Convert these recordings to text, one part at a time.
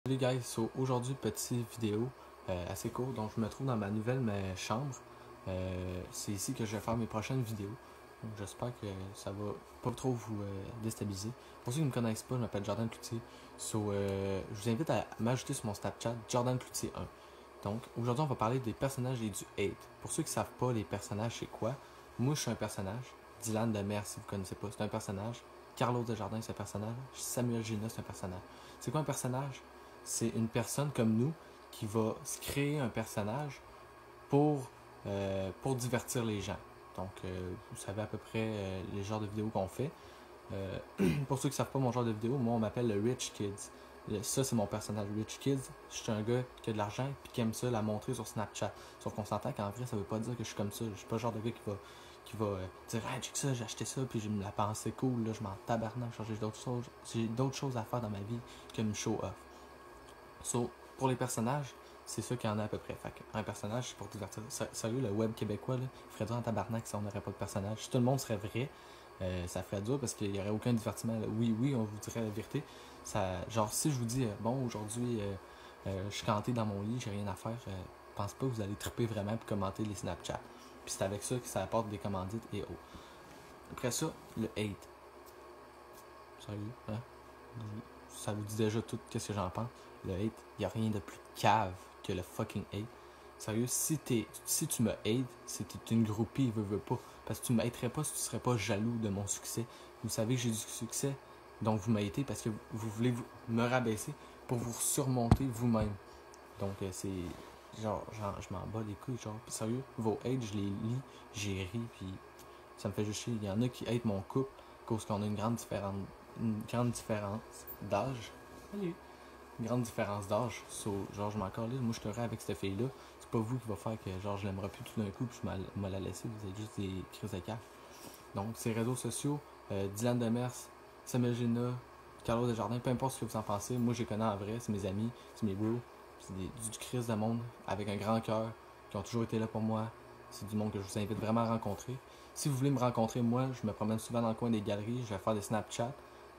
Salut guys, aujourd'hui petite vidéo assez courte, donc je me trouve dans ma nouvelle chambre. C'est ici que je vais faire mes prochaines vidéos. Donc j'espère que ça va pas trop vous déstabiliser. Pour ceux qui ne me connaissent pas, je m'appelle Jordan Cloutier. Je vous invite à m'ajouter sur mon Snapchat, Jordan Cloutier 1. Donc aujourd'hui on va parler des personnages et du hate. Pour ceux qui ne savent pas les personnages c'est quoi, moi je suis un personnage. Dylan Demers si vous ne connaissez pas, c'est un personnage. Carlos Desjardins c'est un personnage. Samuel Gina c'est un personnage. C'est quoi un personnage? C'est une personne comme nous qui va se créer un personnage pour divertir les gens. Donc, vous savez à peu près les genres de vidéos qu'on fait. Pour ceux qui ne savent pas mon genre de vidéo, moi on m'appelle le Rich Kids. Ça, c'est mon personnage Rich Kids. Je suis un gars qui a de l'argent et qui aime ça la montrer sur Snapchat. Sauf qu'on s'entend qu'en vrai, ça veut pas dire que je suis comme ça. Je suis pas le genre de gars qui va dire ah, j'ai que ça, j'ai acheté ça, puis j'ai me la pensée cool, là, je m'en tabarnak, j'ai d'autres choses à faire dans ma vie que me show off. Pour les personnages, c'est ça qu'il y en a à peu près. Fait un personnage, c'est pour divertir. Sérieux, le web québécois, là, il ferait dur en tabarnak si on n'aurait pas de personnage. Si tout le monde serait vrai, ça ferait dur parce qu'il n'y aurait aucun divertissement. Là. Oui, on vous dirait la vérité. Genre, si je vous dis, bon, aujourd'hui, je suis canté dans mon lit, j'ai rien à faire, pense pas que vous allez triper vraiment et commenter les Snapchat. Puis c'est avec ça que ça apporte des commandites et autres. Après ça, le hate. Sérieux, hein? Ça vous dit déjà tout qu'est-ce que j'en pense. Le hate, il n'y a rien de plus cave que le fucking hate. Sérieux, si tu me hates, c'est que t'es une groupie, veux pas. Parce que tu ne m'haterais pas si tu serais pas jaloux de mon succès. Vous savez que j'ai du succès, donc vous m'hatez parce que vous voulez me rabaisser pour vous surmonter vous-même. Donc c'est genre je m'en bats les couilles, genre. Pis sérieux, vos hates, je les lis, j'ai ri, puis ça me fait juste chier. Il y en a qui hatent mon couple, cause qu'on a une grande différence d'âge. Salut! Une grande différence d'âge. Genre, je m'en calais. Moi, je te avec cette fille-là. C'est pas vous qui va faire que genre je l'aimerais plus tout d'un coup, puis je m'en la laisser. Vous êtes juste des crises de caf. Donc, ces réseaux sociaux, Dylan Demers, Samuel Gina, Carlos Desjardins, peu importe ce que vous en pensez, moi, je les connais en vrai. C'est mes amis, c'est mes bros. C'est du crise de monde avec un grand cœur qui ont toujours été là pour moi. C'est du monde que je vous invite vraiment à rencontrer. Si vous voulez me rencontrer, moi, je me promène souvent dans le coin des galeries. Je vais faire des Snapchat.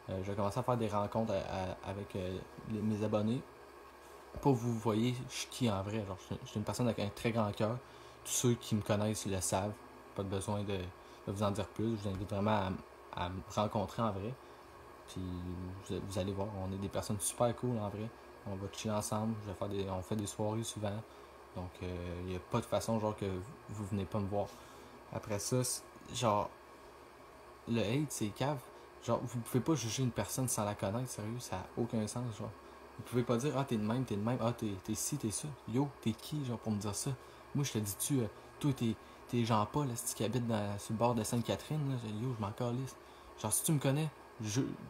Je vais commencer à faire des rencontres avec mes abonnés. Pour que vous voyez, je suis qui en vrai. Genre, je suis une personne avec un très grand cœur. Tous ceux qui me connaissent le savent. Pas de besoin de vous en dire plus. Je vous invite vraiment à me rencontrer en vrai. Puis vous allez voir, on est des personnes super cool en vrai. On va chiller ensemble. On fait des soirées souvent. Donc, il n'y a pas de façon genre que vous venez pas me voir. Après ça, genre, le hate, c'est cave. Genre, vous pouvez pas juger une personne sans la connaître, sérieux, ça a aucun sens, genre. Vous pouvez pas dire, ah, t'es de même, ah, t'es ci, t'es ça. Yo, t'es qui, genre, pour me dire ça? Moi, je te dis-tu, toi, t'es Jean-Paul, là, qui habite sur le bord de Sainte-Catherine, là, yo, je m'en calisse. Genre, si tu me connais,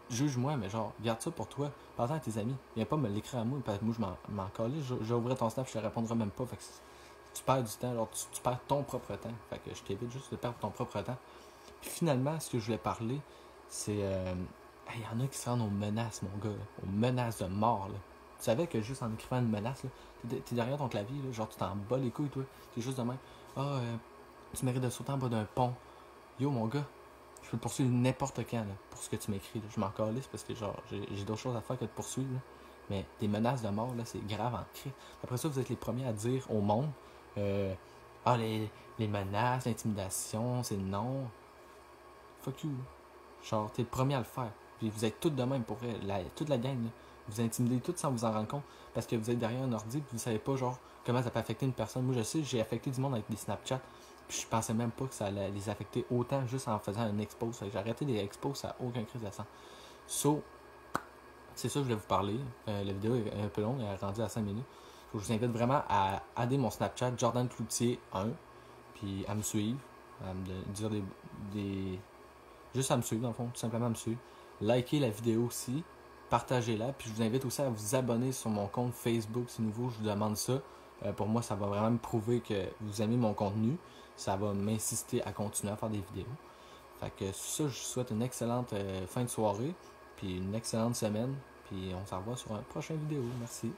juge-moi, mais genre, garde ça pour toi. Parle-en à tes amis. Viens pas me l'écrire à moi, parce que moi, je m'en calisse. J'ouvrirai ton snap, je te répondrai même pas. Fait que tu perds du temps, genre, tu perds ton propre temps. Fait que je t'évite juste de perdre ton propre temps. Puis finalement, ce que je voulais parler, c'est. Il y en a qui se rendent aux menaces, mon gars. Aux menaces de mort, là. Tu savais que juste en écrivant une menace, là, t'es derrière ton clavier, là, genre tu t'en bats les couilles, toi. T'es juste de même. Ah, tu mérites de sauter en bas d'un pont. Yo, mon gars, je peux te poursuivre n'importe quand, là, pour ce que tu m'écris. Là. Je m'en calisse parce que, genre, j'ai d'autres choses à faire que de poursuivre, là. Mais des menaces de mort, là, c'est grave en cri. Après ça, vous êtes les premiers à dire au monde ah, les menaces, l'intimidation, c'est non. Fuck you. Genre, t'es le premier à le faire. Puis vous êtes tous de même pour vrai. Toute la gang, là. Vous intimidez tous sans vous en rendre compte. Parce que vous êtes derrière un ordi. Puis vous savez pas, genre, comment ça peut affecter une personne. Moi, je sais, j'ai affecté du monde avec des Snapchat. Puis je pensais même pas que ça allait les affecter autant juste en faisant un expose. J'ai arrêté les expos, ça n'a aucun crise de sang. C'est ça que je voulais vous parler. La vidéo est un peu longue, elle est rendue à 5 minutes. Je vous invite vraiment à adder mon Snapchat, Jordan Cloutier 1. Puis à me suivre. À me dire juste à me suivre, dans le fond, tout simplement à me suivre. Likez la vidéo aussi, partagez-la, puis je vous invite aussi à vous abonner sur mon compte Facebook, c'est nouveau, je vous demande ça. Pour moi, ça va vraiment me prouver que vous aimez mon contenu. Ça va m'insister à continuer à faire des vidéos. Fait que ça, je vous souhaite une excellente fin de soirée, puis une excellente semaine, puis on se revoit sur une prochaine vidéo. Merci.